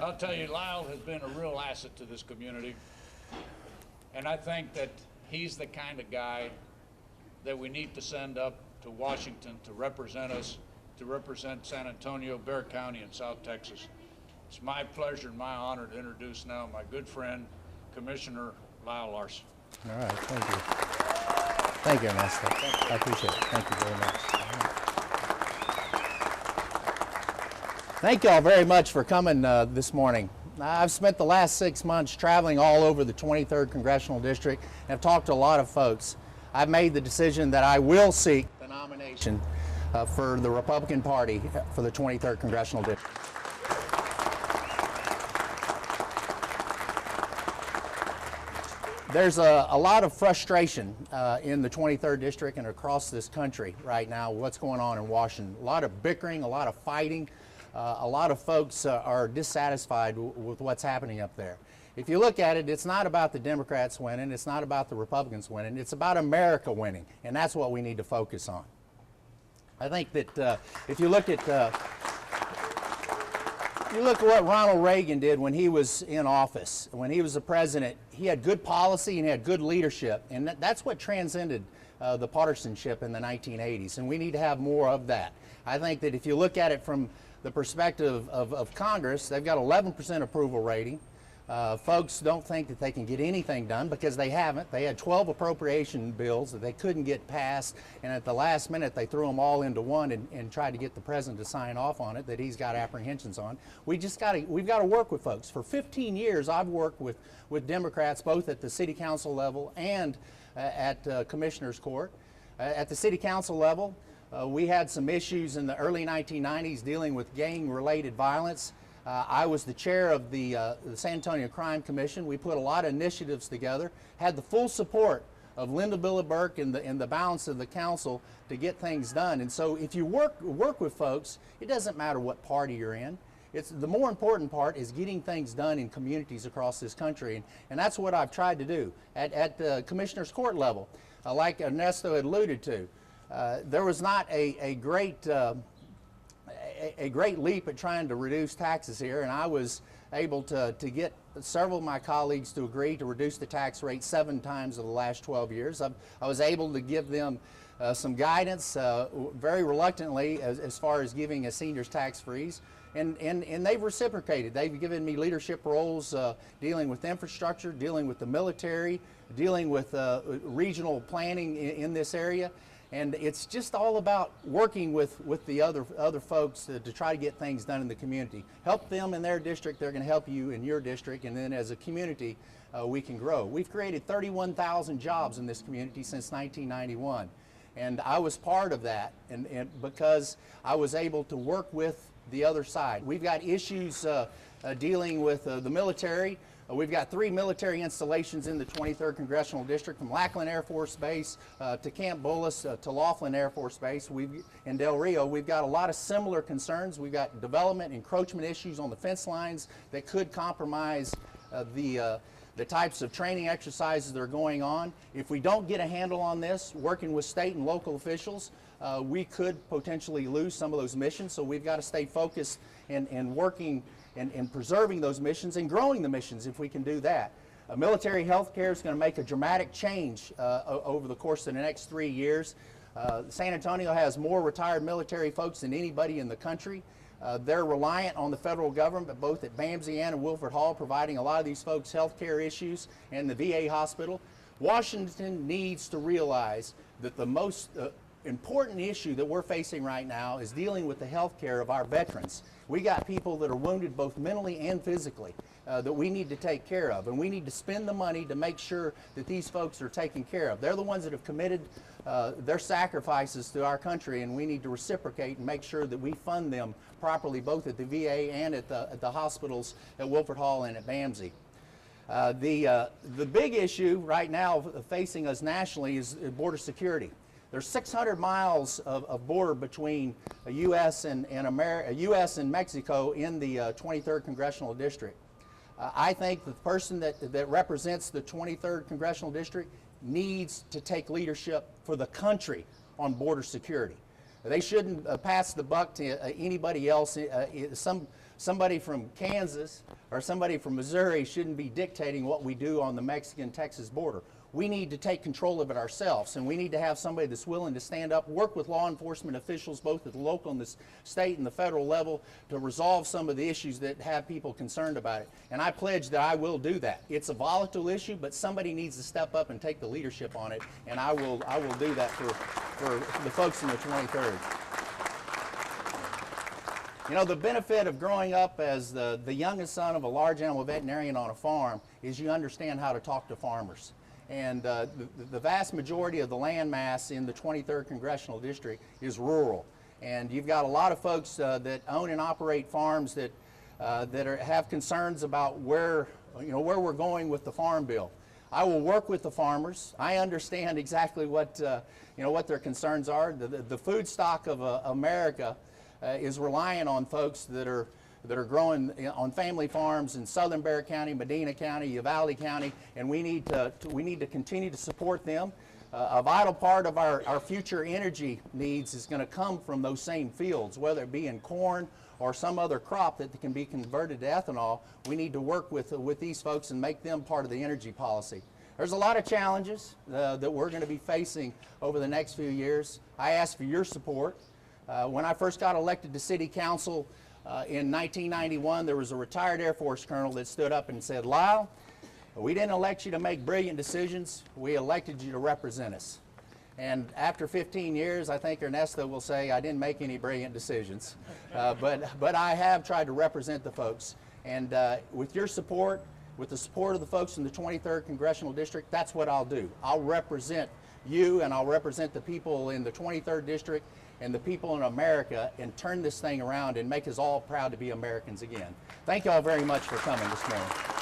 I'll tell you, Lyle has been a real asset to this community. And I think that he's the kind of guy that we need to send up to Washington to represent us, to represent San Antonio, Bexar County, and South Texas. It's my pleasure and my honor to introduce now my good friend, Commissioner Lyle Larson. All right, thank you. Thank you, Ernesto. I appreciate it. Thank you very much. Thank you all very much for coming this morning. I've spent the last 6 months traveling all over the 23rd Congressional District and have talked to a lot of folks. I've made the decision that I will seek the nomination for the Republican Party for the 23rd Congressional District. There's a lot of frustration in the 23rd District and across this country right now, what's going on in Washington. A lot of bickering, a lot of fighting. A lot of folks are dissatisfied with what's happening up there. If you look at it, it's not about the Democrats winning, it's not about the Republicans winning, it's about America winning, and that's what we need to focus on. I think that if you look at what Ronald Reagan did when he was in office, when he was the president, he had good policy and he had good leadership, and that's what transcended the partisanship in the 1980s, and we need to have more of that. I think that if you look at it from the perspective of Congress, they've got 11% approval rating. Folks don't think that they can get anything done because they haven't. They had 12 appropriation bills that they couldn't get passed, and at the last minute they threw them all into one and tried to get the president to sign off on it that he's got apprehensions on. We've got to work with folks. For 15 years I've worked with Democrats both at the city council level and at Commissioner's Court. At the city council level, we had some issues in the early 1990s dealing with gang-related violence. I was the chair of the San Antonio Crime Commission. We put a lot of initiatives together, had the full support of Linda Billiburk and the balance of the council to get things done. And so if you work with folks, it doesn't matter what party you're in. The more important part is getting things done in communities across this country, and that's what I've tried to do at the Commissioner's Court level. Like Ernesto had alluded to, there was not a great leap at trying to reduce taxes here, and I was able to get several of my colleagues to agree to reduce the tax rate 7 times over the last 12 years. I was able to give them some guidance very reluctantly as far as giving a seniors tax freeze, and they've reciprocated. They've given me leadership roles dealing with infrastructure, dealing with the military, dealing with regional planning in this area. And it's just all about working with the other folks to try to get things done in the community. Help them in their district, they're going to help you in your district, and then as a community, we can grow. We've created 31,000 jobs in this community since 1991, and I was part of that, and because I was able to work with the other side. We've got issues dealing with the military. We've got 3 military installations in the 23rd Congressional District, from Lackland Air Force Base to Camp Bullis to Laughlin Air Force Base. In Del Rio, we've got a lot of similar concerns. We've got development, encroachment issues on the fence lines that could compromise the types of training exercises that are going on. If we don't get a handle on this, working with state and local officials, we could potentially lose some of those missions. So we've got to stay focused and working and preserving those missions and growing the missions if we can do that. Military health care is going to make a dramatic change over the course of the next 3 years. San Antonio has more retired military folks than anybody in the country. They're reliant on the federal government, both at BAMSI and in Wilford Hall, providing a lot of these folks health care issues, and the VA hospital. Washington needs to realize that the most important issue that we're facing right now is dealing with the health care of our veterans. We got people that are wounded both mentally and physically that we need to take care of, and we need to spend the money to make sure that these folks are taken care of. They're the ones that have committed their sacrifices to our country, and we need to reciprocate and make sure that we fund them properly, both at the VA and at the hospitals at Wilford Hall and at BAMSI. The big issue right now facing us nationally is border security. There's 600 miles of border between U.S. and Mexico in the 23rd Congressional District. I think the person that represents the 23rd Congressional District needs to take leadership for the country on border security. They shouldn't pass the buck to anybody else. somebody from Kansas or somebody from Missouri shouldn't be dictating what we do on the Mexican-Texas border. We need to take control of it ourselves, and we need to have somebody that's willing to stand up, work with law enforcement officials, both at the local and the state and the federal level, to resolve some of the issues that have people concerned about it. And I pledge that I will do that. It's a volatile issue, but somebody needs to step up and take the leadership on it, and I will do that for the folks in the 23rd. You know, the benefit of growing up as the youngest son of a large animal veterinarian on a farm is you understand how to talk to farmers. And the vast majority of the land mass in the 23rd Congressional District is rural. And you've got a lot of folks that own and operate farms that have concerns about where we're going with the Farm Bill. I will work with the farmers. I understand exactly what their concerns are. The food stock of America is relying on folks that are growing on family farms in southern Bexar County, Medina County, Uvalde County, and we need to continue to support them. A vital part of our future energy needs is going to come from those same fields, whether it be in corn or some other crop that can be converted to ethanol. We need to work with these folks and make them part of the energy policy. There's a lot of challenges that we're going to be facing over the next few years. I ask for your support. When I first got elected to City Council, in 1991, there was a retired Air Force colonel that stood up and said, "Lyle, we didn't elect you to make brilliant decisions, we elected you to represent us." And after 15 years, I think Ernesto will say I didn't make any brilliant decisions, but I have tried to represent the folks. And with your support, with the support of the folks in the 23rd Congressional District, that's what I'll do. I'll represent you, and I'll represent the people in the 23rd District and the people in America, and turn this thing around and make us all proud to be Americans again. Thank you all very much for coming this morning.